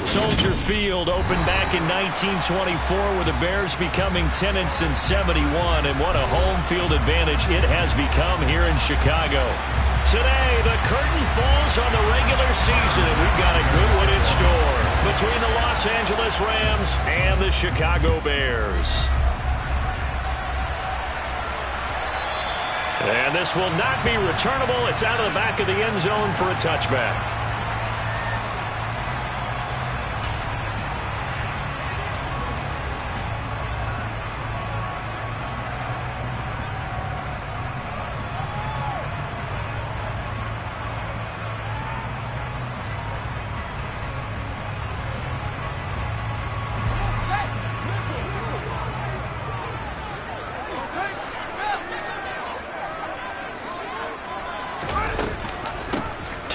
Soldier Field opened back in 1924 with the Bears becoming tenants in 71, and what a home field advantage it has become here in Chicago. Today, the curtain falls on the regular season, and we've got a good one in store between the Los Angeles Rams and the Chicago Bears. And this will not be returnable. It's out of the back of the end zone for a touchback.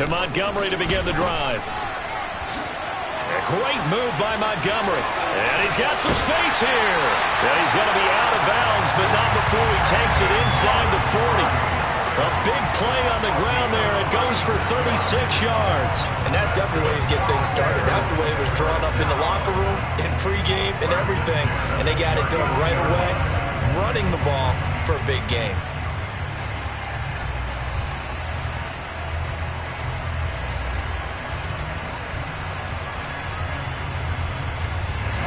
To Montgomery to begin the drive. A great move by Montgomery. And he's got some space here. And he's going to be out of bounds, but not before he takes it inside the 40. A big play on the ground there. It goes for 36 yards. And that's definitely the way you get things started. That's the way it was drawn up in the locker room, in pregame, and everything. And they got it done right away, running the ball for a big game.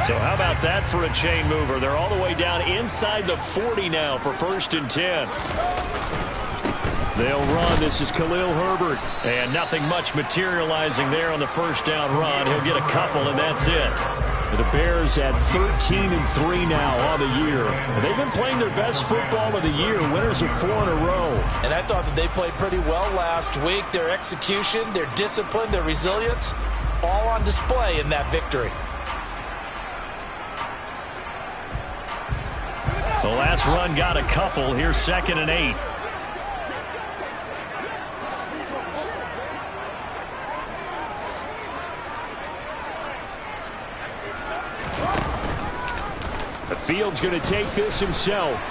So how about that for a chain mover? They're all the way down inside the 40 now for 1st and 10. They'll run. This is Khalil Herbert. And nothing much materializing there on the first down run. He'll get a couple, and that's it. The Bears at 13-3 now on the year. And they've been playing their best football of the year, winners of 4 in a row. And I thought that they played pretty well last week. Their execution, their discipline, their resilience, all on display in that victory. The last run got a couple. Here's 2nd and 8. The Field's going to take this himself.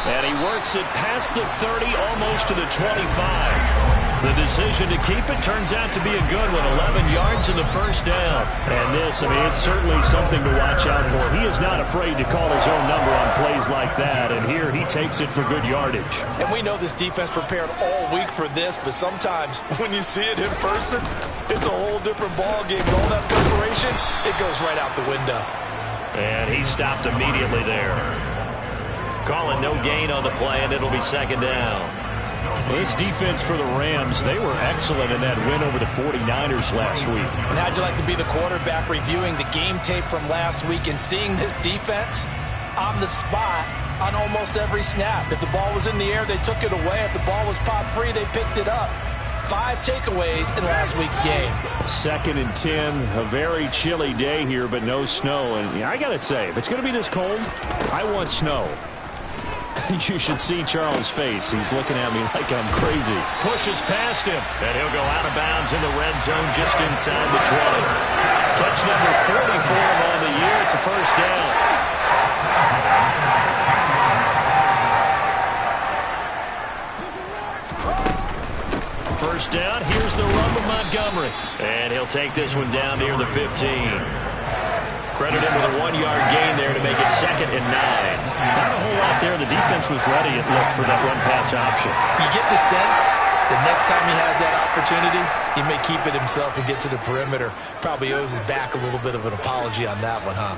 And he works it past the 30, almost to the 25. The decision to keep it turns out to be a good one. 11 yards in the first down. And this, I mean, it's certainly something to watch out for. He is not afraid to call his own number on plays like that. And here he takes it for good yardage. And we know this defense prepared all week for this, but sometimes when you see it in person, it's a whole different ballgame. And all that preparation, it goes right out the window. And he stopped immediately there. Calling no gain on the play, and it'll be 2nd down. Well, this defense for the Rams, they were excellent in that win over the 49ers last week. And how'd you like to be the quarterback reviewing the game tape from last week and seeing this defense on the spot on almost every snap? If the ball was in the air, they took it away. If the ball was popped free, they picked it up. 5 takeaways in last week's game. 2nd and 10, a very chilly day here, but no snow. And I got to say, if it's going to be this cold, I want snow. You should see Charles' face. He's looking at me like I'm crazy. Pushes past him, and he'll go out of bounds in the red zone just inside the 20. Catch number 40 for him on the year. It's a first down. First down, here's the run with Montgomery. And he'll take this one down near the 15. Credit him with a 1-yard gain there to make it 2nd and 9. Not a whole lot there. The defense was ready, it looked, for that run-pass option. You get the sense that next time he has that opportunity, he may keep it himself and get to the perimeter. Probably owes his back a little bit of an apology on that one, huh?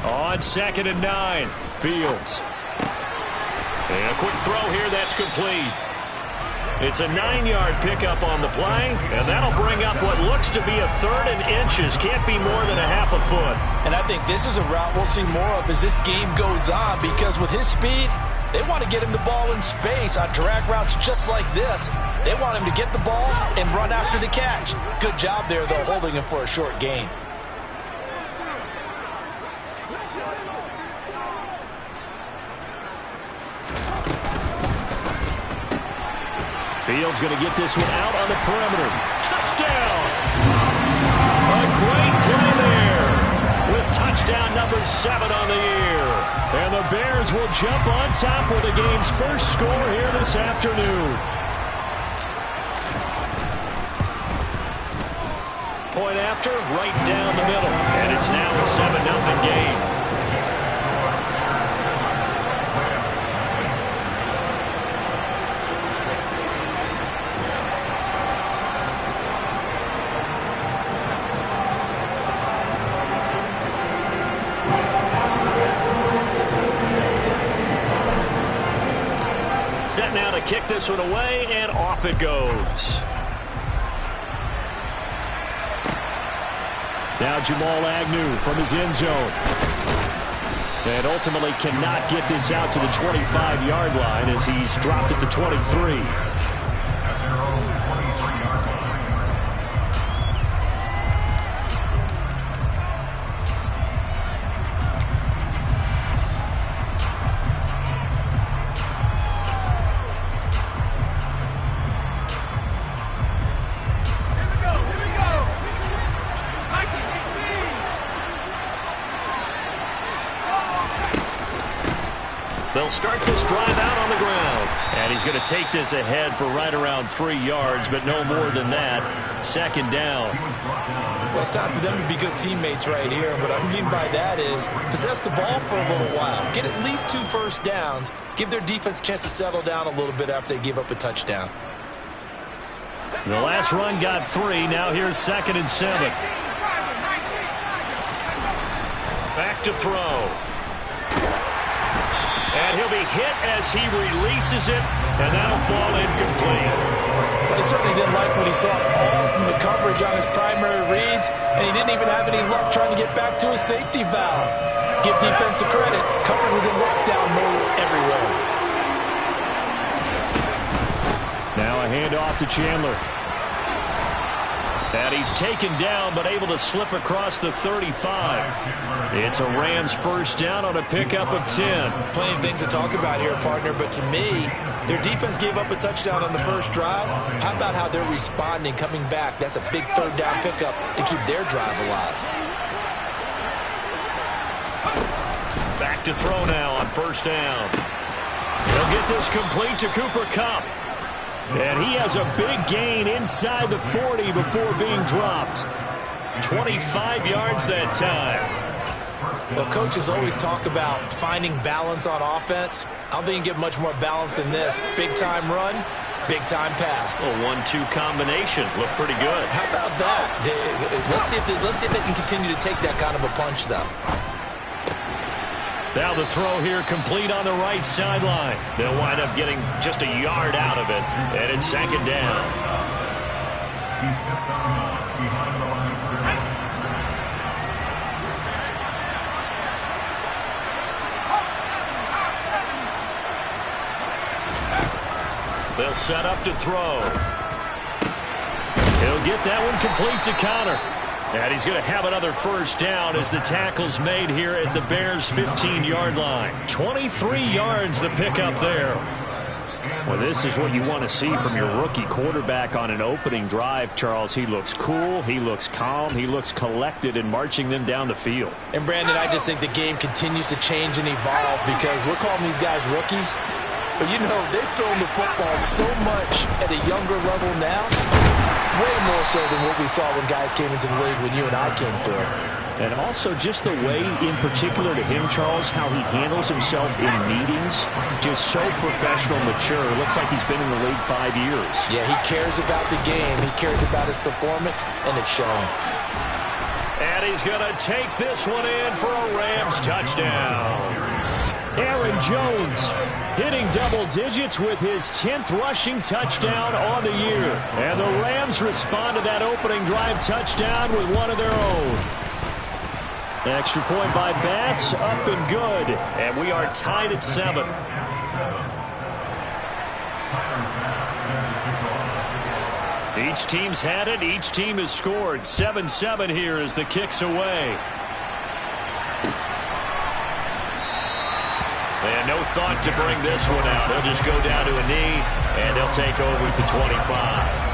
On 2nd and 9, Fields. And a quick throw here, that's complete. It's a 9-yard pickup on the play, and that'll bring up what looks to be a 3rd and inches. Can't be more than a half a foot. And I think this is a route we'll see more of as this game goes on, because with his speed, they want to get him the ball in space on drag routes just like this. They want him to get the ball and run after the catch. Good job there, though, holding him for a short gain. Fields going to get this one out on the perimeter. Touchdown! A great play there. touchdown number 7 on the year. And the Bears will jump on top with the game's first score here this afternoon. Point after, right down the middle. And it's now a 7-0 game. Set now to kick this one away, and off it goes. Now Jamal Agnew from his end zone. And ultimately cannot get this out to the 25-yard line as he's dropped at the 23. They'll start this drive out on the ground. And he's going to take this ahead for right around 3 yards, but no more than that. Second down. Well, it's time for them to be good teammates right here. What I mean by that is possess the ball for a little while. Get at least 2 first downs. Give their defense a chance to settle down a little bit after they give up a touchdown. The last run got 3. Now here's 2nd and 7. Back to throw. And he'll be hit as he releases it, and that'll fall incomplete. Well, he certainly didn't like what he saw all from the coverage on his primary reads, and he didn't even have any luck trying to get back to his safety valve. Give defense a credit. Coverage was in lockdown mode everywhere. Now a handoff to Chandler. And he's taken down, but able to slip across the 35. It's a Rams first down on a pickup of 10. Plenty of things to talk about here, partner, but to me, their defense gave up a touchdown on the first drive. How about how they're responding, coming back? That's a big third down pickup to keep their drive alive. Back to throw now on first down. They'll get this complete to Cooper Kupp. And he has a big gain inside the 40 before being dropped. 25 yards that time. Well, coaches always talk about finding balance on offense. I don't think you can get much more balance than this. Big-time run, big-time pass. A 1-2 combination. Looked pretty good. How about that? Let's see if they can continue to take that kind of a punch, though. Now the throw here complete on the right sideline. They'll wind up getting just a yard out of it. And it's 2nd down. They'll set up to throw. He'll get that one complete to Connor. And he's going to have another first down as the tackle's made here at the Bears' 15-yard line. 23 yards the pickup there. Well, this is what you want to see from your rookie quarterback on an opening drive, Charles. He looks cool, he looks calm, he looks collected in marching them down the field. And, Brandon, I just think the game continues to change and evolve because we're calling these guys rookies. But, you know, they've thrown the football so much at a younger level now. Way more so than what we saw when guys came into the league when you and I came through. And also just the way, in particular to him, Charles, how he handles himself in meetings. Just so professional, mature. Looks like he's been in the league 5 years. Yeah, he cares about the game. He cares about his performance, and it's showing. And he's going to take this one in for a Rams touchdown. Aaron Jones hitting double digits with his 10th rushing touchdown on the year. And the Rams respond to that opening drive touchdown with one of their own. Extra point by Bass, up and good. And we are tied at 7. Each team's had it. Each team has scored. 7-7 here as the kick's away. And no thought to bring this one out. He'll just go down to a knee, and they'll take over at the 25.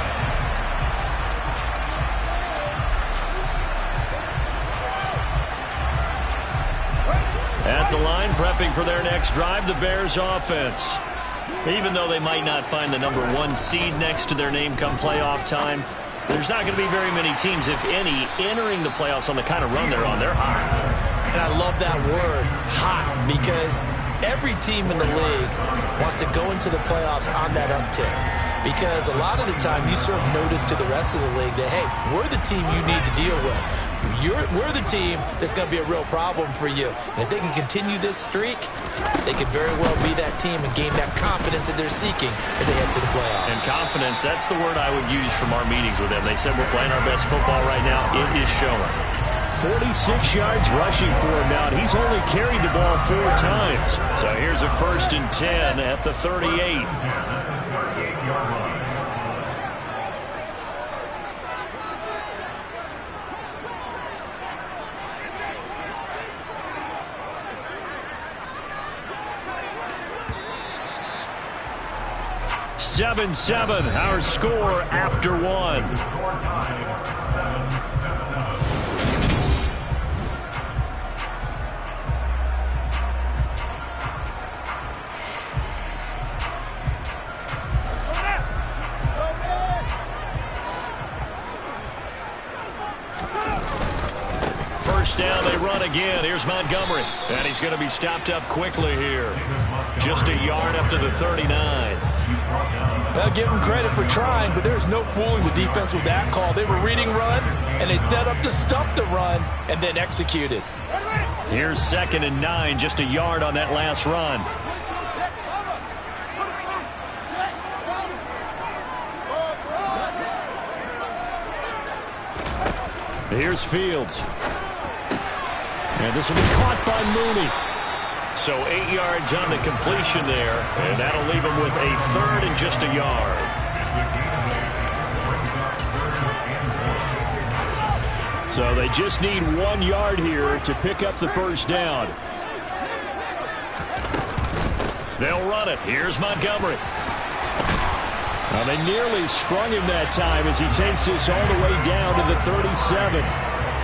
At the line, prepping for their next drive, the Bears offense. Even though they might not find the #1 seed next to their name come playoff time, there's not going to be very many teams, if any, entering the playoffs on the kind of run they're on. They're hot. And I love that word, hot, because every team in the league wants to go into the playoffs on that uptick. Because a lot of the time you serve notice to the rest of the league that, hey, we're the team you need to deal with. We're the team that's going to be a real problem for you. And if they can continue this streak, they could very well be that team and gain that confidence that they're seeking as they head to the playoffs. And confidence, that's the word I would use from our meetings with them. They said we're playing our best football right now. It is showing. 46 yards rushing for him now. He's only carried the ball 4 times. So here's a 1st and 10 at the 38. Seven, our score after 1. First down, they run again. Here's Montgomery. And he's going to be stopped up quickly here. Just a yard up to the 39. I'll give them credit for trying, but there's no fooling the defense with that call. They were reading run, and they set up to stuff the run, and then executed. Here's 2nd and 9, just a yard on that last run. Here's Fields. And this will be caught by Mooney. So 8 yards on the completion there, and that'll leave him with a 3rd and just a yard. So they just need 1 yard here to pick up the first down. They'll run it. Here's Montgomery. Well, they nearly sprung him that time as he takes this all the way down to the 37.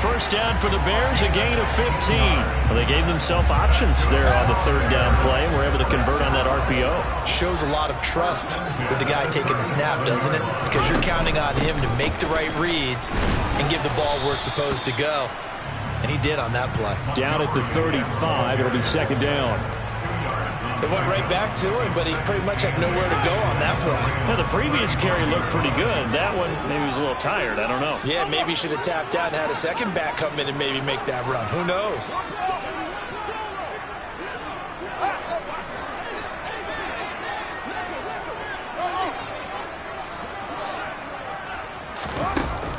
First down for the Bears, a gain of 15. Well, they gave themselves options there on the 3rd down play and were able to convert on that RPO. Shows a lot of trust with the guy taking the snap, doesn't it? Because you're counting on him to make the right reads and give the ball where it's supposed to go. And he did on that play. Down at the 35, it'll be 2nd down. They went right back to him, but he pretty much had nowhere to go on that play. Well, the previous carry looked pretty good. That one, maybe he was a little tired. I don't know. Yeah, maybe he should have tapped out and had a second back come in and maybe make that run. Who knows?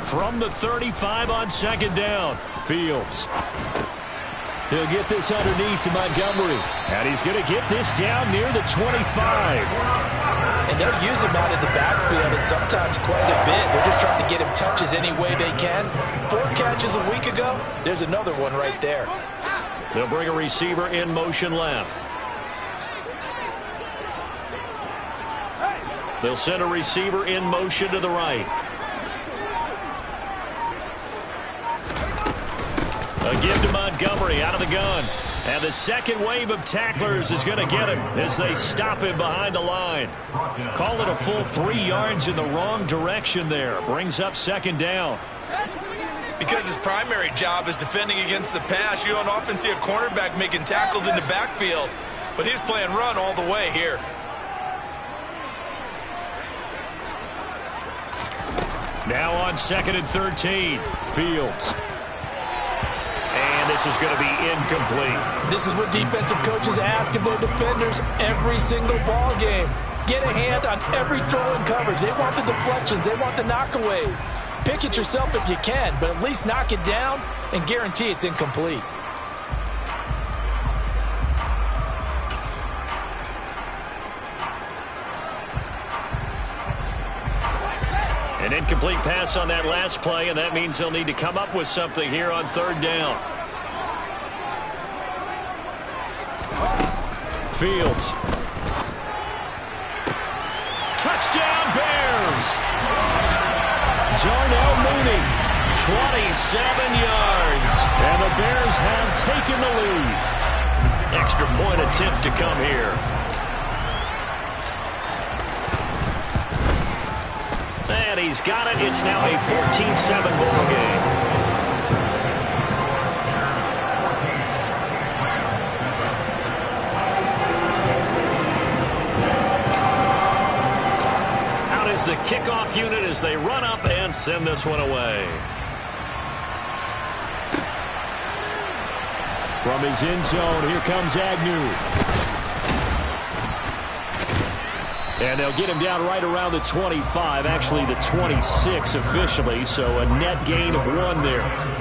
From the 35 on 2nd down, Fields. He'll get this underneath to Montgomery. And he's going to get this down near the 25. And they'll use him out in the backfield, and sometimes quite a bit. They're just trying to get him touches any way they can. 4 catches a week ago. There's another one right there. They'll bring a receiver in motion left. They'll send a receiver in motion to the right. A give to Montgomery out of the gun. And the second wave of tacklers is going to get him as they stop him behind the line. Call it a full 3 yards in the wrong direction there. Brings up 2nd down. Because his primary job is defending against the pass, you don't often see a cornerback making tackles in the backfield. But he's playing run all the way here. Now on 2nd and 13. Fields. And this is going to be incomplete. This is what defensive coaches ask of their defenders every single ball game. Get a hand on every throw and coverage. They want the deflections. They want the knockaways. Pick it yourself if you can, but at least knock it down and guarantee it's incomplete. An incomplete pass on that last play, and that means they'll need to come up with something here on 3rd down. Fields. Touchdown, Bears! Darnell Mooney, 27 yards, and the Bears have taken the lead. Extra point attempt to come here. And he's got it. It's now a 14-7 ball game. The kickoff unit as they run up and send this one away. From his end zone, here comes Agnew. And they'll get him down right around the 25, actually the 26 officially, so a net gain of 1 there.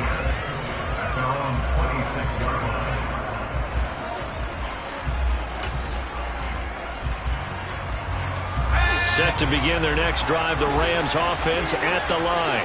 Set to begin their next drive, the Rams offense at the line.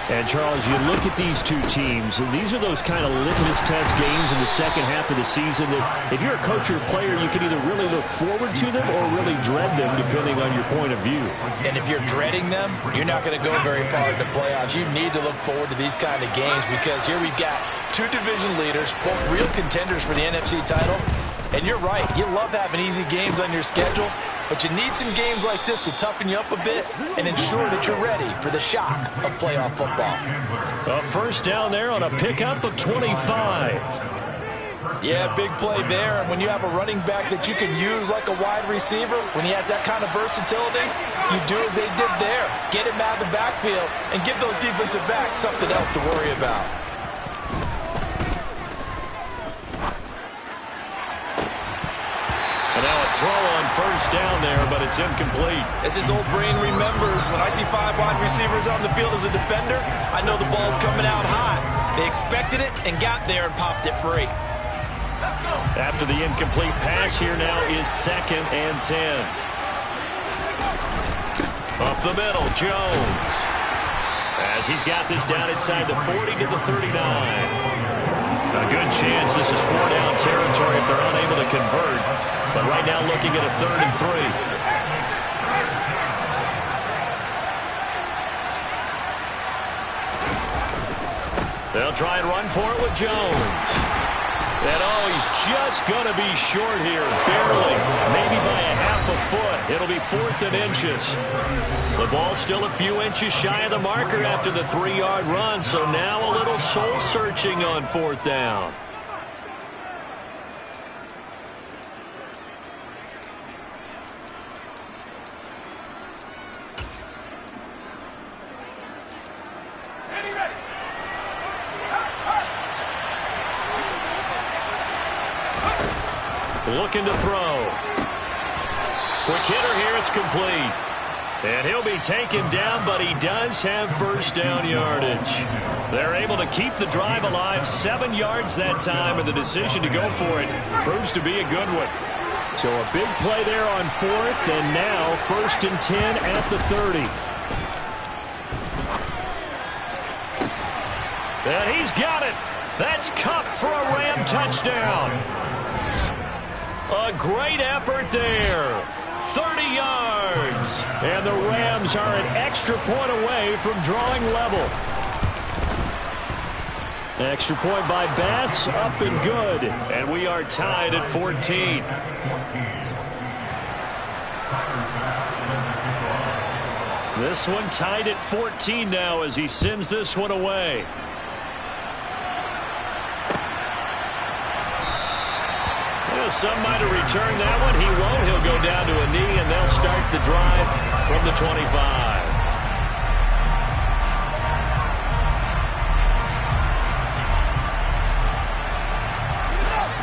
And, Charles, you look at these two teams, and these are those kind of litmus test games in the second half of the season that if you're a coach or a player, you can either really look forward to them or really dread them, depending on your point of view. And if you're dreading them, you're not going to go very far in the playoffs. You need to look forward to these kind of games because here we've got two division leaders, both real contenders for the NFC title. And you're right, you love having easy games on your schedule, but you need some games like this to toughen you up a bit and ensure that you're ready for the shock of playoff football. A first down there on a pickup of 25. Yeah, big play there. And when you have a running back that you can use like a wide receiver, when he has that kind of versatility, you do as they did there. Get him out of the backfield and give those defensive backs something else to worry about. And now a throw on first down there, but it's incomplete. As his old brain remembers, when I see 5 wide receivers on the field as a defender, I know the ball's coming out high. They expected it and got there and popped it free. After the incomplete pass, here now is 2nd and 10. Up the middle, Jones. As he's got this down inside the 40 to the 39. A good chance this is 4-down territory if they're unable to convert. But right now looking at a 3rd and 3. They'll try and run for it with Jones. And oh, he's just going to be short here, barely, maybe by a half a foot. It'll be 4th and inches. The ball's still a few inches shy of the marker after the 3-yard run, so now a little soul-searching on 4th down. Looking to throw. Quick hitter here, it's complete. And he'll be taken down, but he does have first down yardage. They're able to keep the drive alive, 7 yards that time, and the decision to go for it proves to be a good one. So a big play there on 4th, and now 1st and 10 at the 30. And he's got it. That's Cup for a Ram touchdown. A great effort there. 30 yards. And the Rams are an extra point away from drawing level. Extra point by Bass, up and good. And we are tied at 14. This one tied at 14 now as he sends this one away. Some might have returned that one. He won't. He'll go down to a knee, and they'll start the drive from the 25.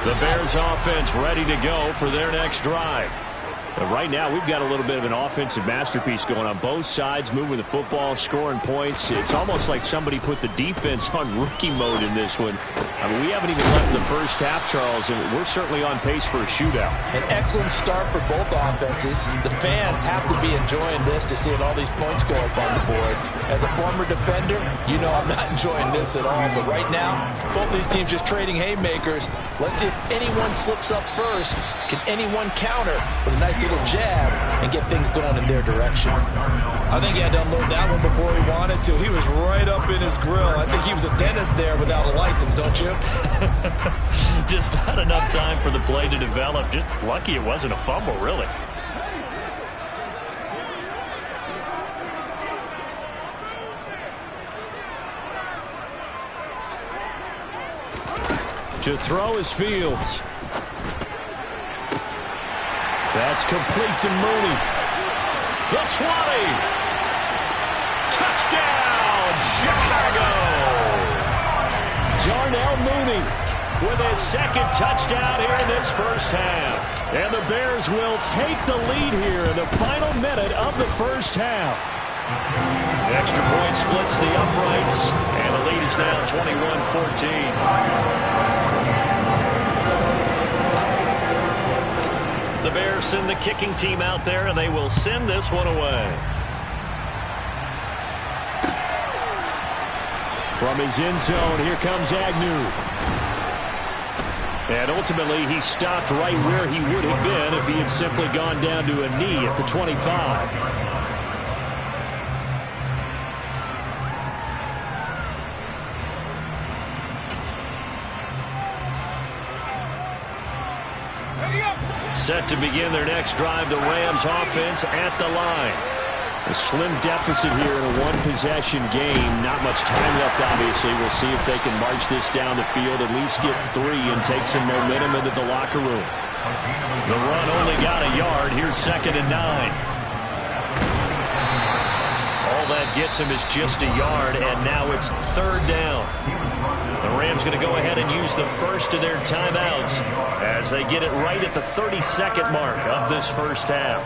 The Bears offense ready to go for their next drive. But right now, we've got a little bit of an offensive masterpiece going on both sides, moving the football, scoring points. It's almost like somebody put the defense on rookie mode in this one. I mean, we haven't even left the first half, Charles, and we're certainly on pace for a shootout. An excellent start for both offenses. The fans have to be enjoying this to see all these points go up on the board. As a former defender, you know I'm not enjoying this at all. But right now, both these teams just trading haymakers. Let's see if anyone slips up first. Can anyone counter with a nice little little jab and get things going in their direction. I think he had to unload that one before he wanted to. He was right up in his grill. I think he was a dentist there without a license, don't you? Just not enough time for the play to develop. Just lucky it wasn't a fumble, really. To throw is Fields. That's complete to Mooney. The 20. Touchdown, Chicago. Darnell Mooney with his second touchdown here in this first half. And the Bears will take the lead here in the final minute of the first half. The extra point splits the uprights, and the lead is now 21-14. The Bears send the kicking team out there, and they will send this one away. From his end zone, here comes Agnew. And ultimately, he stopped right where he would have been if he had simply gone down to a knee at the 25. Set to begin their next drive, the Rams offense at the line. A slim deficit here in a one-possession game. Not much time left, obviously. We'll see if they can march this down the field, at least get 3 and take some momentum into the locker room. The run only got a yard. Here's 2nd and 9. All that gets him is just a yard, and now it's 3rd down. The Rams going to go ahead and use the first of their timeouts as they get it right at the 32nd mark of this first half.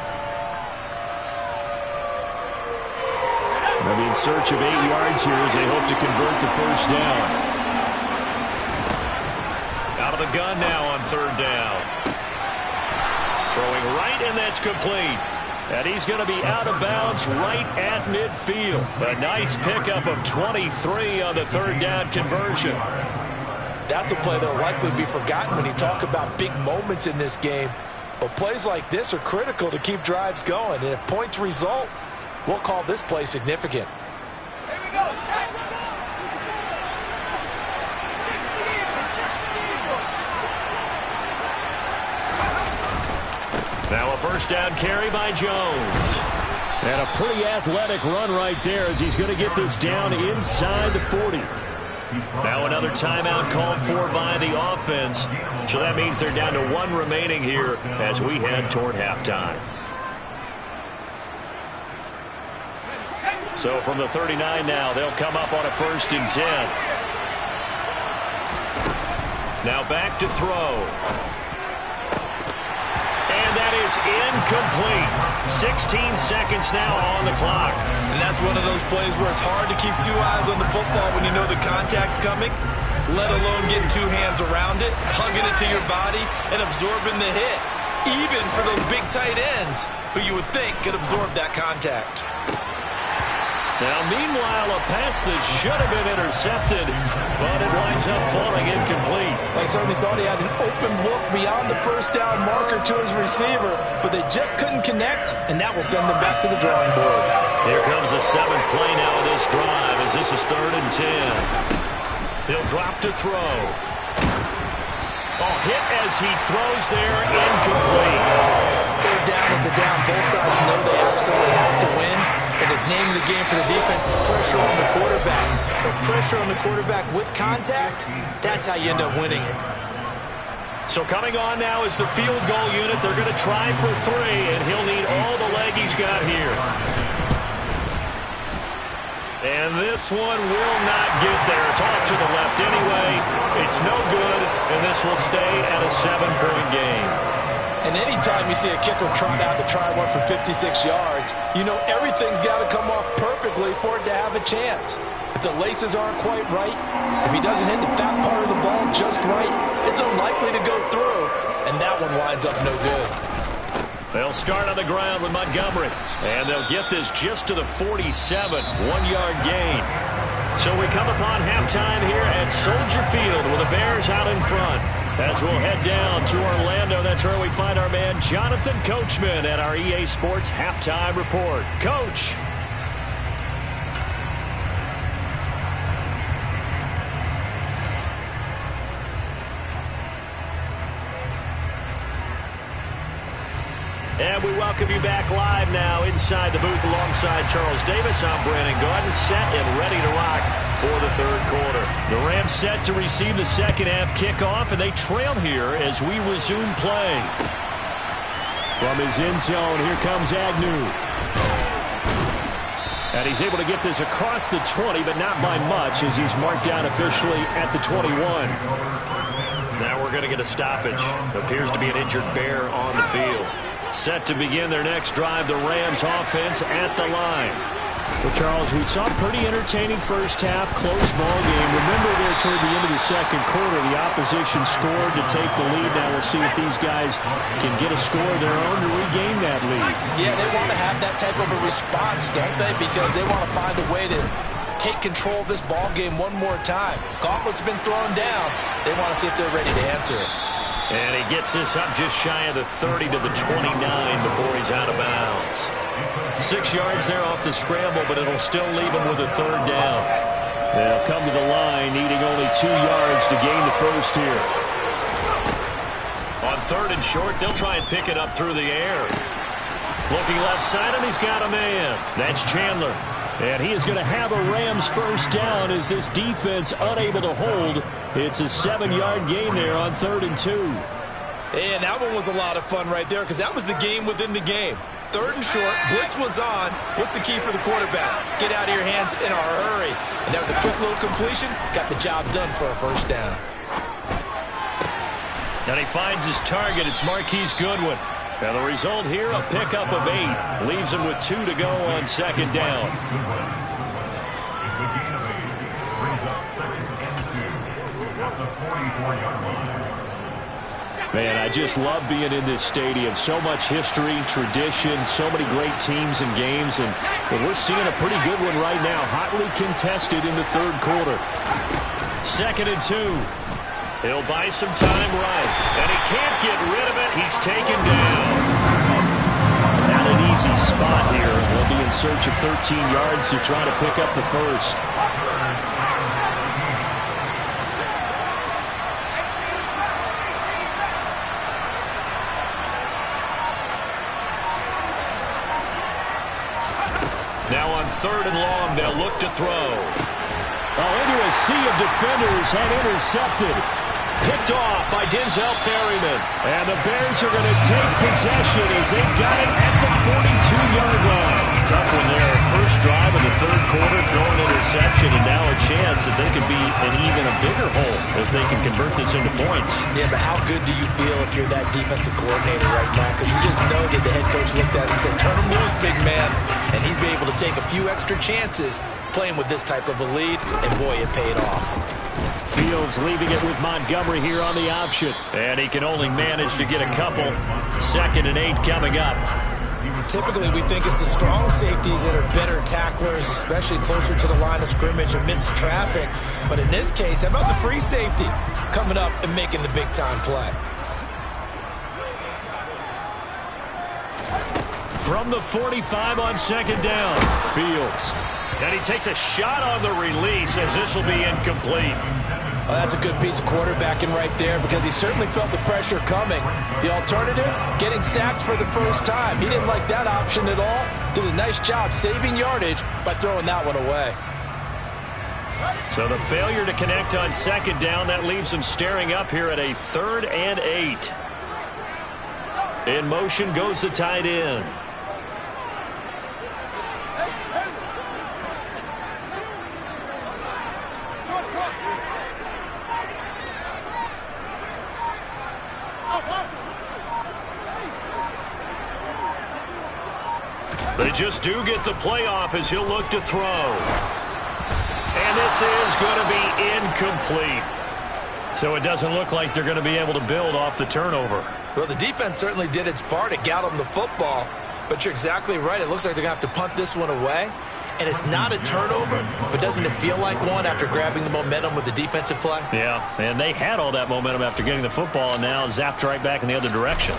They'll be in search of 8 yards here as they hope to convert the first down. Out of the gun now on 3rd down. Throwing right, and that's complete. And he's going to be out of bounds right at midfield. A nice pickup of 23 on the 3rd down conversion. That's a play that will likely be forgotten when you talk about big moments in this game. But plays like this are critical to keep drives going. And if points result, we'll call this play significant. Here we go. Now a first down carry by Jones. And a pretty athletic run right there as he's going to get this down inside the 40. Now another timeout called for by the offense. So that means they're down to 1 remaining here as we head toward halftime. So from the 39 now, they'll come up on a 1st and 10. Now back to throw. And that is incomplete. 16 seconds now on the clock. And that's one of those plays where it's hard to keep 2 eyes on the football when you know the contact's coming, let alone getting 2 hands around it, hugging it to your body, and absorbing the hit. Even for those big tight ends who you would think could absorb that contact. Now, meanwhile, a pass that should have been intercepted, but it winds up falling incomplete. They certainly thought he had an open look beyond the first down marker to his receiver, but they just couldn't connect, and that will send them back to the drawing board. Here comes the 7th play now of this drive as this is 3rd and 10. He'll drop to throw. Oh, hit as he throws there, incomplete. 3rd down is the down. Both sides know they absolutely have to win. And the name of the game for the defense is pressure on the quarterback. But pressure on the quarterback with contact, that's how you end up winning it. So coming on now is the field goal unit. They're going to try for 3, and he'll need all the leg he's got here. And this one will not get there. It's off to the left anyway. It's no good, and this will stay at a 7-point game. And anytime you see a kicker trot out to try one for 56 yards, you know everything's got to come off perfectly for it to have a chance. If the laces aren't quite right, if he doesn't hit the fat part of the ball just right, it's unlikely to go through, and that one winds up no good. They'll start on the ground with Montgomery, and they'll get this just to the 47, 1-yard gain. So we come upon halftime here at Soldier Field with the Bears out in front. As we'll head down to Orlando, that's where we find our man Jonathan Coachman at our EA Sports Halftime Report. Coach. And we welcome you back live now inside the booth alongside Charles Davis. I'm Brandon Gordon, set and ready to rock for the third quarter. The Rams set to receive the second half kickoff, and they trail here as we resume play. From his end zone, here comes Agnew. And he's able to get this across the 20, but not by much as he's marked down officially at the 21. Now we're going to get a stoppage. Appears to be an injured Bear on the field. Set to begin their next drive, the Rams offense at the line. Well, Charles, we saw a pretty entertaining first half, close ball game. Remember there toward the end of the second quarter, the opposition scored to take the lead. Now we'll see if these guys can get a score of their own to regain that lead. Yeah, they want to have that type of a response, don't they? Because they want to find a way to take control of this ball game one more time. Gauntlet's been thrown down. They want to see if they're ready to answer it. And he gets this up just shy of the 30 to the 29 before he's out of bounds. 6 yards there off the scramble, but it'll still leave him with a third down. They'll come to the line, needing only 2 yards to gain the first here. On third and short, they'll try and pick it up through the air. Looking left side, and he's got a man. That's Chandler. And he is going to have a Rams first down as this defense unable to hold. It's a 7-yard gain there on 3rd and 2. And that one was a lot of fun right there because that was the game within the game. 3rd and short, blitz was on. What's the key for the quarterback? Get out of your hands in a hurry. And that was a quick little completion. Got the job done for a first down. And he finds his target. It's Marquise Goodwin. And the result here, a pickup of 8. Leaves him with 2 to go on second down. Man, I just love being in this stadium. So much history, tradition, so many great teams and games. And we're seeing a pretty good one right now. Hotly contested in the third quarter. 2nd and 2. He'll buy some time right. And he can't get rid of it. He's taken down. Not an easy spot here. They'll be in search of 13 yards to try to pick up the first. Now on 3rd and long, they'll look to throw. Into a sea of defenders and intercepted. Picked off by Denzel Perryman. And the Bears are going to take possession as they've got it at the 42-yard line. Tough one there. First drive of the third quarter, throwing interception, and now a chance that they could be in even a bigger hole if they can convert this into points. Yeah, but how good do you feel if you're that defensive coordinator right now? Because you just know that the head coach looked at him and said, turn him loose, big man. And he'd be able to take a few extra chances playing with this type of a lead, and boy, it paid off. Fields leaving it with Montgomery here on the option. And he can only manage to get a couple. 2nd and 8 coming up. Typically, we think it's the strong safeties that are better tacklers, especially closer to the line of scrimmage amidst traffic. But in this case, how about the free safety coming up and making the big-time play? From the 45 on 2nd down, Fields. And he takes a shot on the release as this will be incomplete. Well, that's a good piece of quarterbacking right there because he certainly felt the pressure coming. The alternative, getting sacked for the first time. He didn't like that option at all. Did a nice job saving yardage by throwing that one away. So the failure to connect on 2nd down, that leaves him staring up here at a 3rd and 8. In motion goes the tight end. They just do get the playoff as he'll look to throw. And this is going to be incomplete. So it doesn't look like they're going to be able to build off the turnover. Well, the defense certainly did its part to get them the football. But you're exactly right. It looks like they're going to have to punt this one away. and it's not a turnover, but doesn't it feel like one after grabbing the momentum with the defensive play? Yeah, and they had all that momentum after getting the football and now zapped right back in the other direction.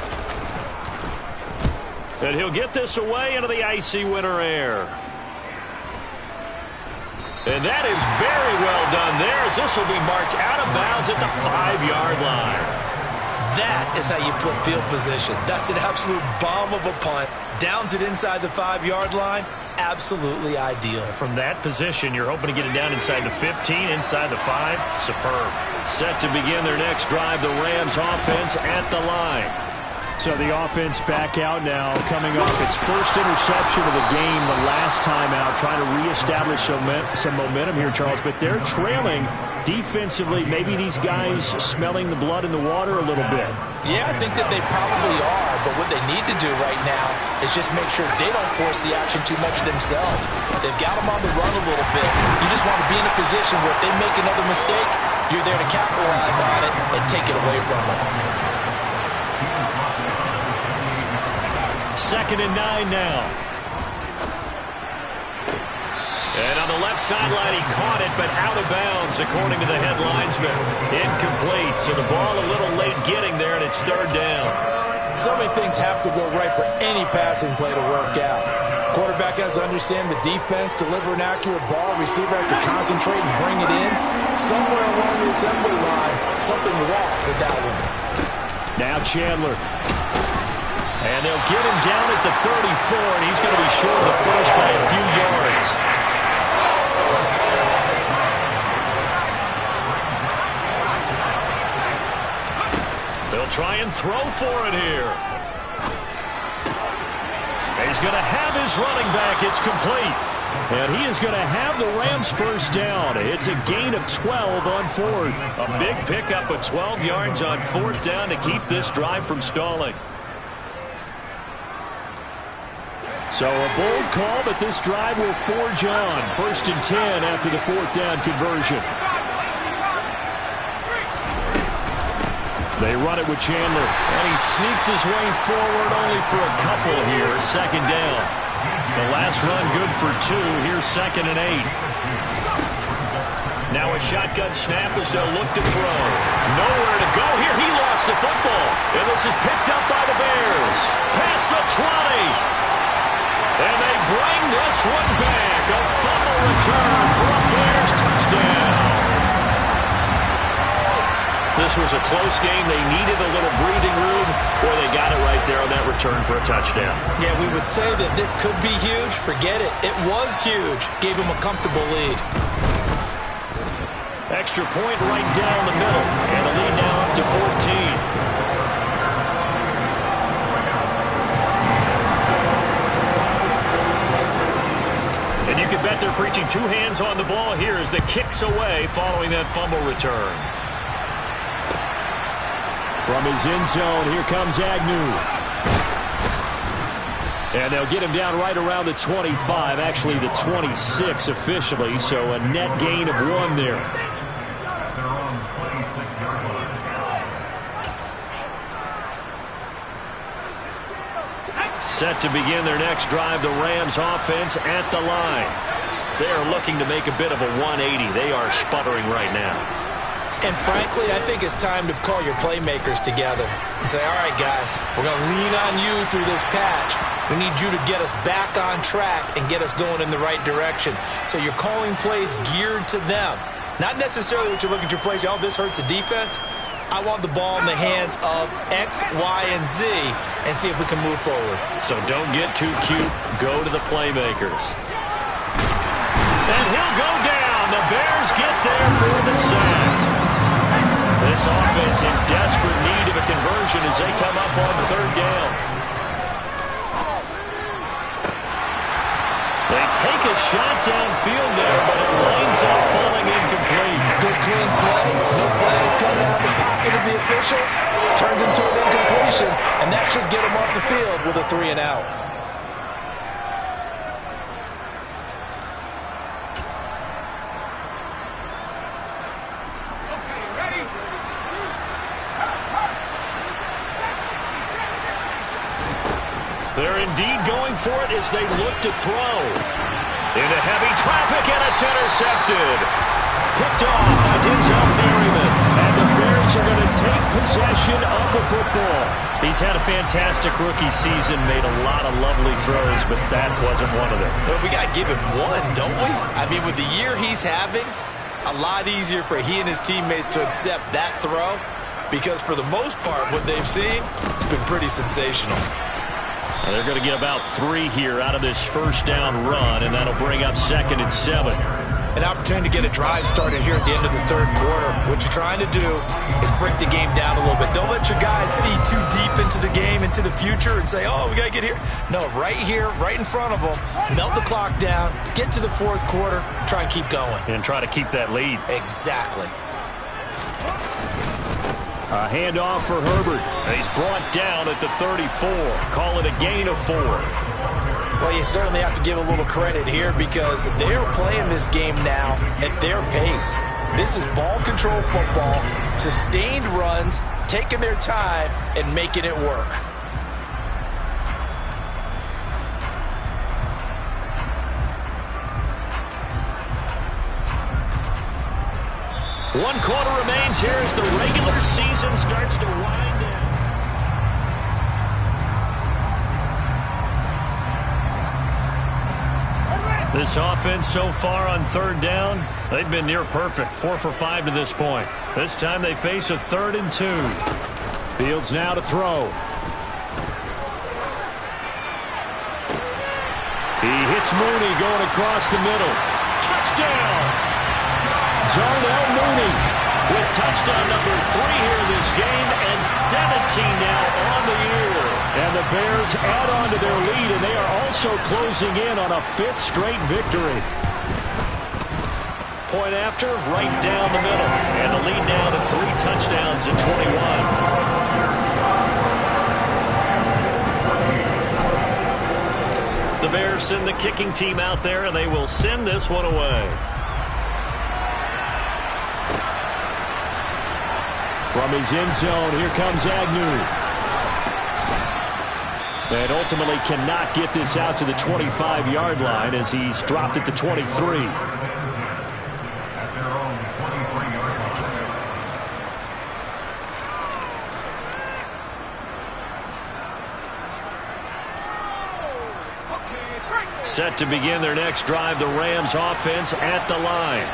And he'll get this away into the icy winter air. And that is very well done there, as this will be marked out of bounds at the 5-yard line. That is how you flip field position. That's an absolute bomb of a punt. Downs it inside the 5-yard line. Absolutely ideal. From that position, you're hoping to get it down inside the 15, inside the 5. Superb. Set to begin their next drive, the Rams offense at the line. So the offense back out now, coming off its first interception of the game the last time out, trying to reestablish some momentum here, Charles, but they're trailing defensively. Maybe these guys smelling the blood in the water a little bit. Yeah, I think that they probably are, but what they need to do right now is just make sure they don't force the action too much themselves. They've got them on the run a little bit. You just want to be in a position where if they make another mistake, you're there to capitalize on it and take it away from them. 2nd and 9 now. And on the left sideline, he caught it, but out of bounds, according to the head linesman. Incomplete, so the ball a little late getting there, and it's 3rd down. So many things have to go right for any passing play to work out. Quarterback has to understand the defense, deliver an accurate ball. Receiver has to concentrate and bring it in. Somewhere along the assembly line, something was off with that one. Now Chandler. And they'll get him down at the 34, and he's going to be short of the first by a few yards. They'll try and throw for it here. And he's going to have his running back. It's complete. And he is going to have the Rams first down. It's a gain of 12 on 4th. A big pickup of 12 yards on 4th down to keep this drive from stalling. So a bold call, but this drive will forge on. 1st and 10 after the 4th down conversion. They run it with Chandler. And he sneaks his way forward only for a couple here. 2nd down. The last run good for 2. Here's 2nd and 8. Now a shotgun snap as they'll look to throw. Nowhere to go here. He lost the football. And this is picked up by the Bears. Past the 20. And they bring this one back. A fumble return for a Bears touchdown. This was a close game. They needed a little breathing room. Boy, they got it right there on that return for a touchdown. Yeah, we would say that this could be huge. Forget it. It was huge. Gave him a comfortable lead. Extra point right down the middle. And the lead now up to 14. And you can bet they're preaching 2 hands on the ball here as the kick's away following that fumble return. From his end zone, here comes Agnew. And they'll get him down right around the 25, actually the 26 officially, so a net gain of 1 there. Set to begin their next drive, the Rams offense at the line. They are looking to make a bit of a 180. They are sputtering right now. And frankly, I think it's time to call your playmakers together and say, all right, guys, we're going to lean on you through this patch. We need you to get us back on track and get us going in the right direction. So you're calling plays geared to them. Not necessarily what you look at your plays, oh, this hurts the defense. I want the ball in the hands of X, Y, and Z and see if we can move forward. So don't get too cute. Go to the playmakers. And he'll go down. The Bears get there for the sack. This offense in desperate need of a conversion as they come up on 3rd down. They take a shot downfield there, but it winds up falling incomplete. Good clean play. No flags coming out of the pocket of the officials. Turns into an incompletion, and that should get him off the field with a 3 and out. They're indeed going for it as they look to throw. Into heavy traffic, and it's intercepted. Picked off by Denzel Merriman. And the Bears are going to take possession of the football. He's had a fantastic rookie season, made a lot of lovely throws, but that wasn't one of them. Well, we got to give him one, don't we? I mean, with the year he's having, a lot easier for he and his teammates to accept that throw, because for the most part, what they've seen, it's been pretty sensational. And they're going to get about 3 here out of this first down run, and that'll bring up 2nd and 7. An opportunity to get a drive started here at the end of the third quarter. What you're trying to do is break the game down a little bit. Don't let your guys see too deep into the game, into the future, and say, oh, we got to get here. No, right here, right in front of them, melt the clock down, get to the fourth quarter, try and keep going. And try to keep that lead. Exactly. A handoff for Herbert. He's brought down at the 34. Call it a gain of 4. Well, you certainly have to give a little credit here because they're playing this game now at their pace. This is ball control football, sustained runs, taking their time and making it work. One quarter remains here as the regular season starts to wind down. This offense so far on 3rd down, they've been near perfect. 4 for 5 to this point. This time they face a 3rd and 2. Fields now to throw. He hits Mooney going across the middle. Touchdown! Darnell Mooney with touchdown number 3 here in this game and 17 now on the year. And the Bears add on to their lead, and they are also closing in on a 5th straight victory. Point after, right down the middle. And the lead now to 3 touchdowns at 21. The Bears send the kicking team out there, and they will send this one away. From his end zone, here comes Agnew. And ultimately cannot get this out to the 25-yard line as he's dropped at the 23. Set to begin their next drive, the Rams offense at the line.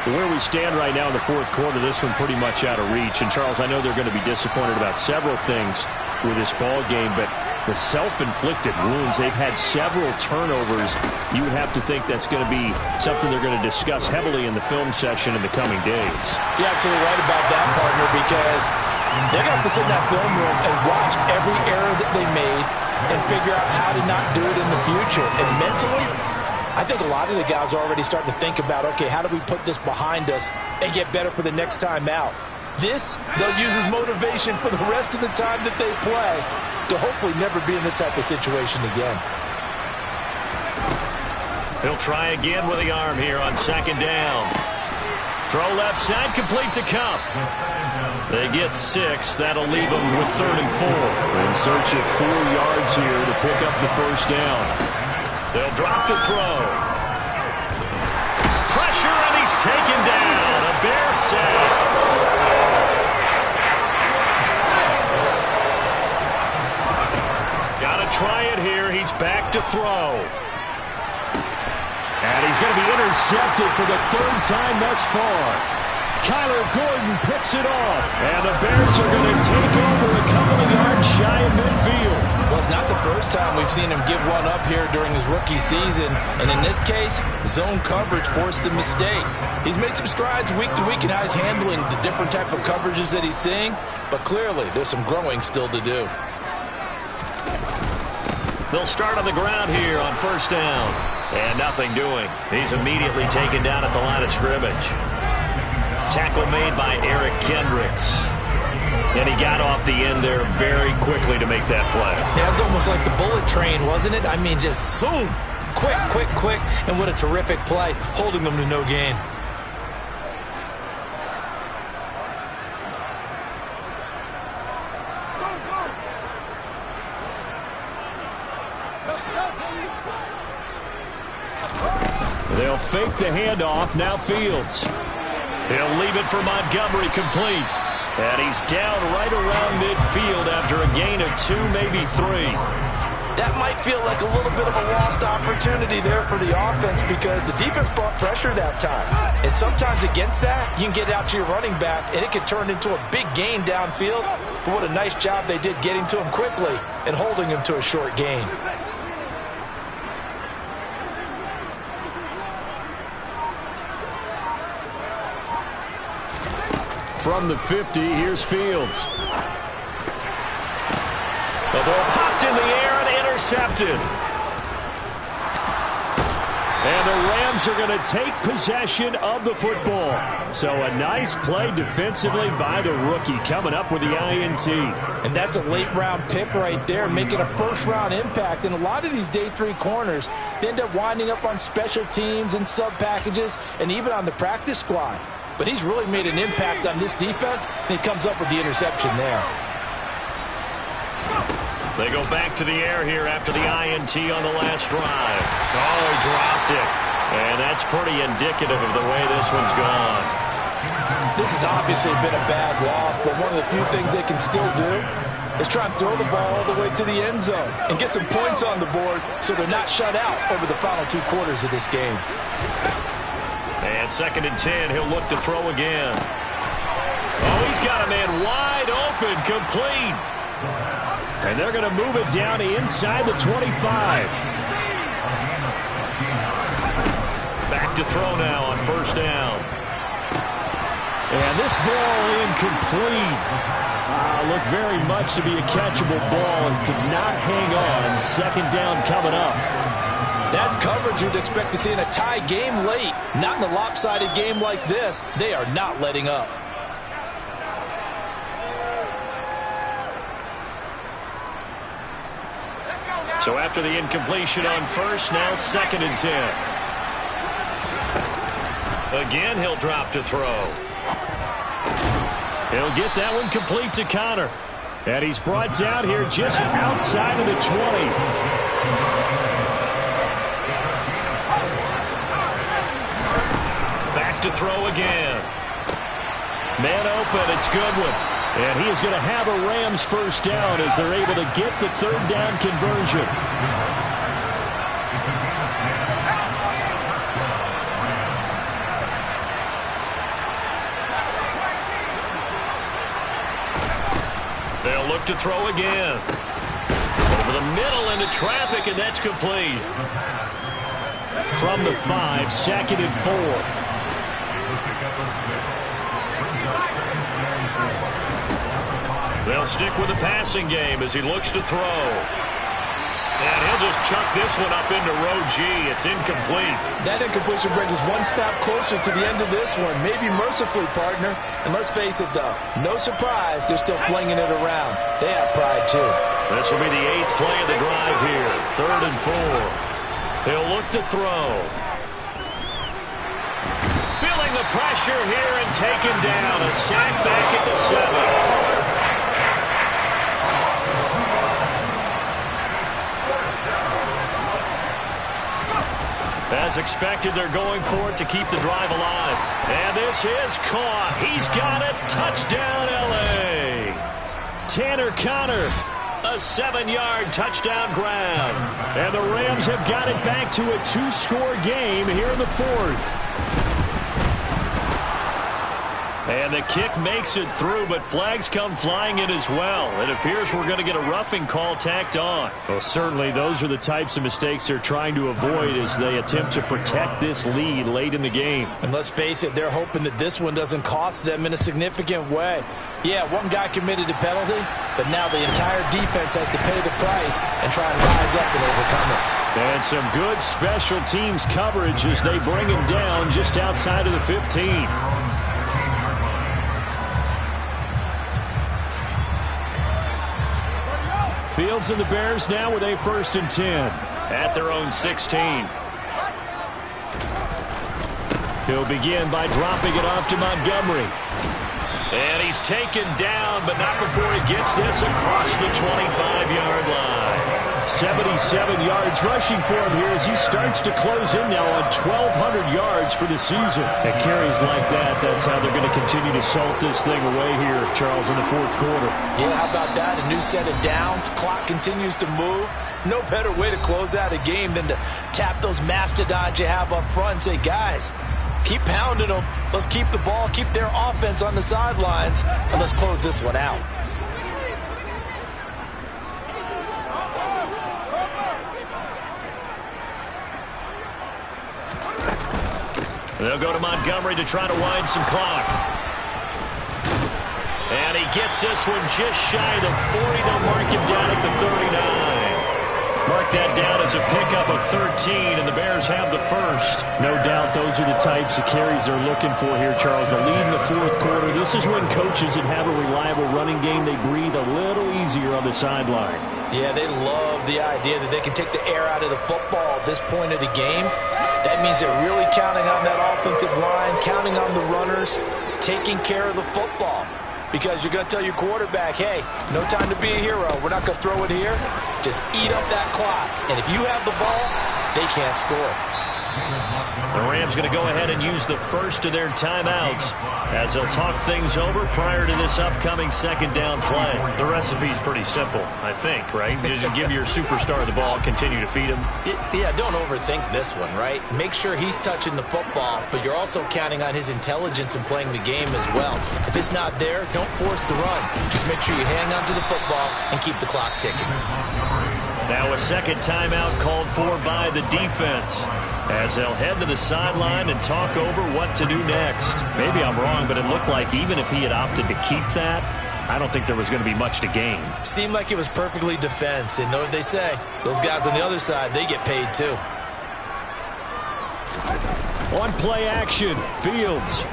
Where we stand right now in the fourth quarter, this one pretty much out of reach. And, Charles, I know they're going to be disappointed about several things with this ball game, but the self-inflicted wounds, they've had several turnovers. You would have to think that's going to be something they're going to discuss heavily in the film section in the coming days. You're absolutely right about that, partner, because they're going to have to sit in that film room and watch every error that they made and figure out how to not do it in the future. And mentally, I think a lot of the guys are already starting to think about, okay, how do we put this behind us and get better for the next time out? This, they'll use as motivation for the rest of the time that they play to hopefully never be in this type of situation again. He'll try again with the arm here on 2nd down. Throw left side, complete to Cup. They get 6. That'll leave them with 3rd and 4. In search of 4 yards here to pick up the first down. They'll drop to throw. Pressure, and he's taken down. A Bear sack. Got to try it here. He's back to throw. And he's going to be intercepted for the 3rd time thus far. Kyler Gordon picks it off. And the Bears are going to take over a couple of yards shy of midfield. Well, it's not the first time we've seen him give one up here during his rookie season. And in this case, zone coverage forced the mistake. He's made some strides week to week in how he's handling the different type of coverages that he's seeing. But clearly, there's some growing still to do. They'll start on the ground here on 1st down. And nothing doing. He's immediately taken down at the line of scrimmage. Tackle made by Eric Kendricks. And he got off the end there very quickly to make that play. Yeah, it was almost like the bullet train, wasn't it? I mean, just zoom. Quick, quick, quick. And what a terrific play, holding them to no gain. They'll fake the handoff. Now Fields. He'll leave it for Montgomery, complete. And he's down right around midfield after a gain of 2, maybe 3. That might feel like a little bit of a lost opportunity there for the offense because the defense brought pressure that time. And sometimes against that, you can get out to your running back, and it can turn into a big gain downfield. But what a nice job they did getting to him quickly and holding him to a short gain. From the 50, here's Fields. The ball popped in the air and intercepted. And the Rams are going to take possession of the football. So a nice play defensively by the rookie coming up with the INT. And that's a late-round pick right there, making a first-round impact. And a lot of these day 3 corners, they end up winding up on special teams and sub-packages and even on the practice squad. But he's really made an impact on this defense, and he comes up with the interception there. They go back to the air here after the INT on the last drive. Oh, he dropped it. And that's pretty indicative of the way this one's gone. This has obviously been a bad loss, but one of the few things they can still do is try and throw the ball all the way to the end zone and get some points on the board so they're not shut out over the final 2 quarters of this game. And 2nd and 10, he'll look to throw again. Oh, he's got a man wide open, complete. And they're going to move it down inside the 25. Back to throw now on 1st down. And this ball incomplete. Looked very much to be a catchable ball and could not hang on. 2nd down coming up. That's coverage you'd expect to see in a tie game late. Not in a lopsided game like this. They are not letting up. So after the incompletion on 1st, now 2nd and 10. Again, he'll drop to throw. He'll get that one complete to Connor. And he's brought down here just outside of the 20. To throw again. Man open, it's Goodwin. And he is going to have a Rams 1st down as they're able to get the 3rd down conversion. They'll look to throw again. Over the middle into traffic, and that's complete. From the 5, 2nd and 4. They'll stick with the passing game as he looks to throw. And he'll just chuck this one up into row G. It's incomplete. That incompletion brings us one stop closer to the end of this one. Maybe mercifully, partner. And let's face it, though, no surprise they're still flinging it around. They have pride, too. This will be the 8th play of the drive here. 3rd and 4. He'll look to throw. Feeling the pressure here and taken down. A sack back at the 7. As expected, they're going for it to keep the drive alive. And this is caught. He's got it. Touchdown, L.A. Tanner Connor. A 7-yard touchdown grab. And the Rams have got it back to a 2-score game here in the 4th. And the kick makes it through, but flags come flying in as well. It appears we're going to get a roughing call tacked on. Well, certainly those are the types of mistakes they're trying to avoid as they attempt to protect this lead late in the game. And let's face it, they're hoping that this one doesn't cost them in a significant way. Yeah, one guy committed a penalty, but now the entire defense has to pay the price and try and rise up and overcome it. And some good special teams coverage as they bring him down just outside of the 15. Fields and the Bears now with a 1st and 10. At their own 16. He'll begin by dropping it off to Montgomery. And he's taken down, but not before he gets this across the 25-yard line. 77 yards rushing for him here as he starts to close in now on 1,200 yards for the season. And carries like that, that's how they're going to continue to salt this thing away here, Charles, in the fourth quarter. Yeah, how about that? A new set of downs. Clock continues to move. No better way to close out a game than to tap those mastodons you have up front and say, guys, keep pounding them. Let's keep the ball, keep their offense on the sidelines, and let's close this one out. They'll go to Montgomery to try to wind some clock. And he gets this one just shy of the 40. They'll mark him down at the 39. Mark that down as a pickup of 13, and the Bears have the first. No doubt those are the types of carries they're looking for here, Charles. The lead in the fourth quarter. This is when coaches that have a reliable running game, they breathe a little easier on the sideline. Yeah, they love the idea that they can take the air out of the football at this point of the game. That means they're really counting on that offensive line, counting on the runners, taking care of the football. Because you're going to tell your quarterback, hey, no time to be a hero. We're not going to throw it here. Just eat up that clock. And if you have the ball, they can't score. The Rams going to go ahead and use the first of their timeouts as they'll talk things over prior to this upcoming second down play. The recipe's pretty simple, I think, right? You just give your superstar the ball, continue to feed him. Yeah, don't overthink this one, right? Make sure he's touching the football, but you're also counting on his intelligence in playing the game as well. If it's not there, don't force the run. Just make sure you hang on to the football and keep the clock ticking. Now a second timeout called for by the defense as they'll head to the sideline and talk over what to do next. Maybe I'm wrong, but it looked like even if he had opted to keep that, I don't think there was going to be much to gain. Seemed like it was perfectly defense. And know what they say? Those guys on the other side, they get paid too. On play action, Fields.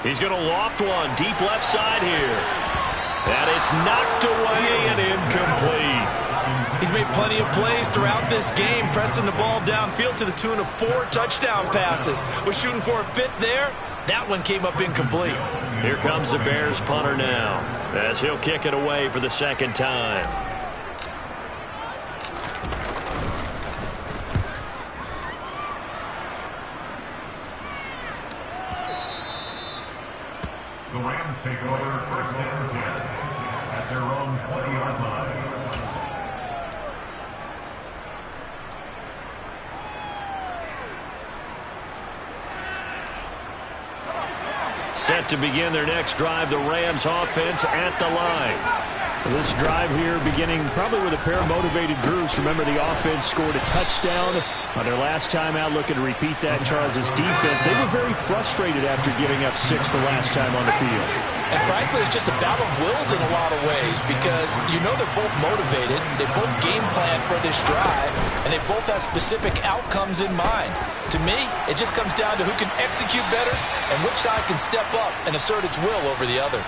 He's going to loft one deep left side here. And it's knocked away and incomplete. He's made plenty of plays throughout this game, pressing the ball downfield to the tune of 4 touchdown passes. Was shooting for a 5th there. That one came up incomplete. Here comes the Bears punter now as he'll kick it away for the second time. The Rams take over first and 10 at their own 20-yard line. Set to begin their next drive, the Rams offense at the line. This drive here beginning probably with a pair of motivated groups. Remember, the offense scored a touchdown on their last time out, looking to repeat that. Charles's defense, they were very frustrated after giving up 6 the last time on the field. And frankly, it's just a battle of wills in a lot of ways because you know they're both motivated, they both game plan for this drive, and they both have specific outcomes in mind. To me, it just comes down to who can execute better and which side can step up and assert its will over the other.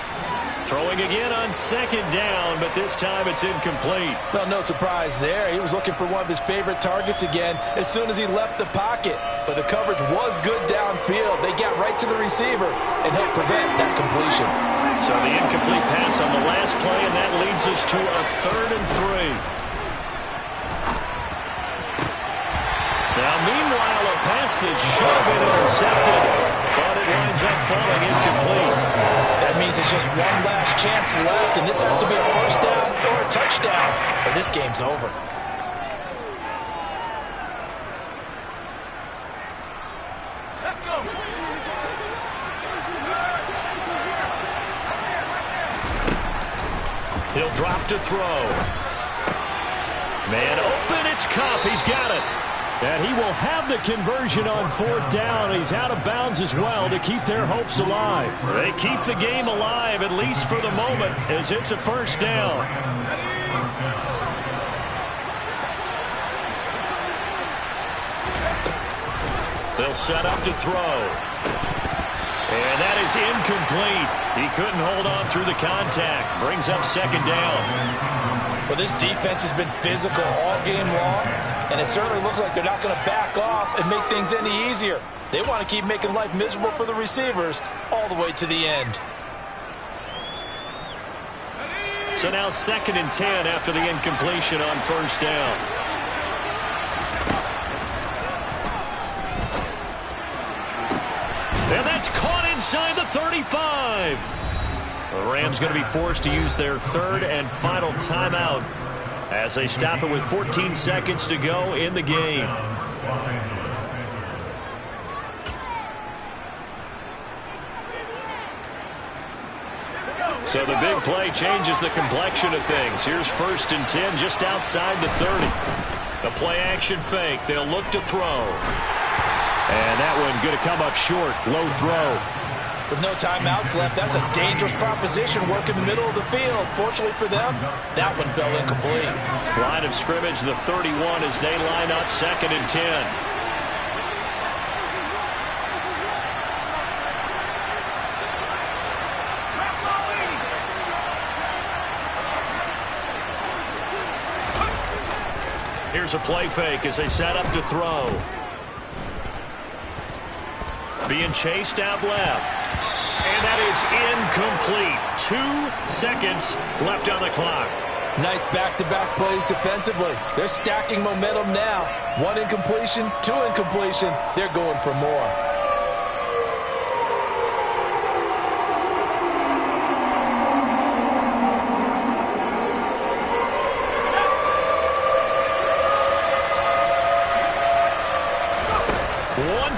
Throwing again on second down, but this time it's incomplete. Well, no surprise there. He was looking for one of his favorite targets again as soon as he left the pocket. But the coverage was good downfield. They got right to the receiver and helped prevent that completion. So the incomplete pass on the last play, and that leads us to a 3rd and 3. Now, meanwhile, a pass that should have been intercepted, but it winds up falling incomplete. That means it's just one last chance left, and this has to be a first down or a touchdown, or this game's over. Let's go. He'll drop to throw. Man open, it's Kupp. He's got it. And he will have the conversion on 4th down. He's out of bounds as well to keep their hopes alive. They keep the game alive, at least for the moment, as it's a first down. They'll set up to throw. And that is incomplete. He couldn't hold on through the contact. Brings up second down. Well, this defense has been physical all game long, and it certainly looks like they're not going to back off and make things any easier. They want to keep making life miserable for the receivers all the way to the end. So now 2nd and 10 after the incompletion on first down. And that's caught inside the 35. The Rams going to be forced to use their 3rd and final timeout as they stop it with 14 seconds to go in the game. So the big play changes the complexion of things. Here's 1st and 10 just outside the 30. The play action fake. They'll look to throw. And that one going to come up short. Low throw. With no timeouts left, that's a dangerous proposition. Work in the middle of the field. Fortunately for them, that one fell incomplete. Line of scrimmage, the 31 as they line up 2nd and 10. Here's a play fake as they set up to throw. Being chased out left. And that is incomplete. 2 seconds left on the clock. Nice back-to-back plays defensively. They're stacking momentum now. 1 incompletion, 2 incompletion. They're going for more.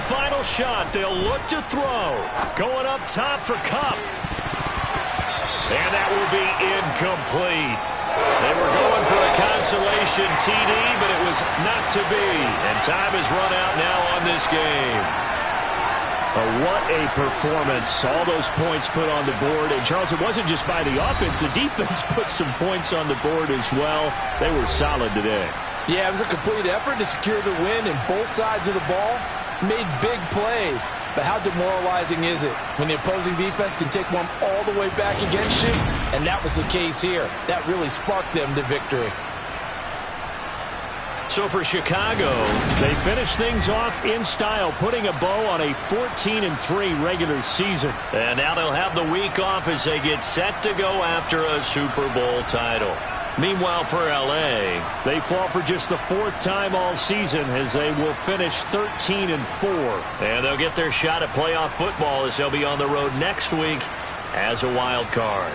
Final shot. They'll look to throw. Going up top for Kupp. And that will be incomplete. They were going for a consolation TD, but it was not to be. And time has run out now on this game. What a performance. All those points put on the board. And, Charles, it wasn't just by the offense. The defense put some points on the board as well. They were solid today. Yeah, it was a complete effort to secure the win, and both sides of the ball made big plays. But how demoralizing is it when the opposing defense can take one all the way back against you? And that was the case here. That really sparked them to victory. So for Chicago, they finish things off in style, putting a bow on a 14-3 regular season. And now they'll have the week off as they get set to go after a Super Bowl title. Meanwhile, for L.A., they fall for just the 4th time all season as they will finish 13-4. And they'll get their shot at playoff football as they'll be on the road next week as a wild card.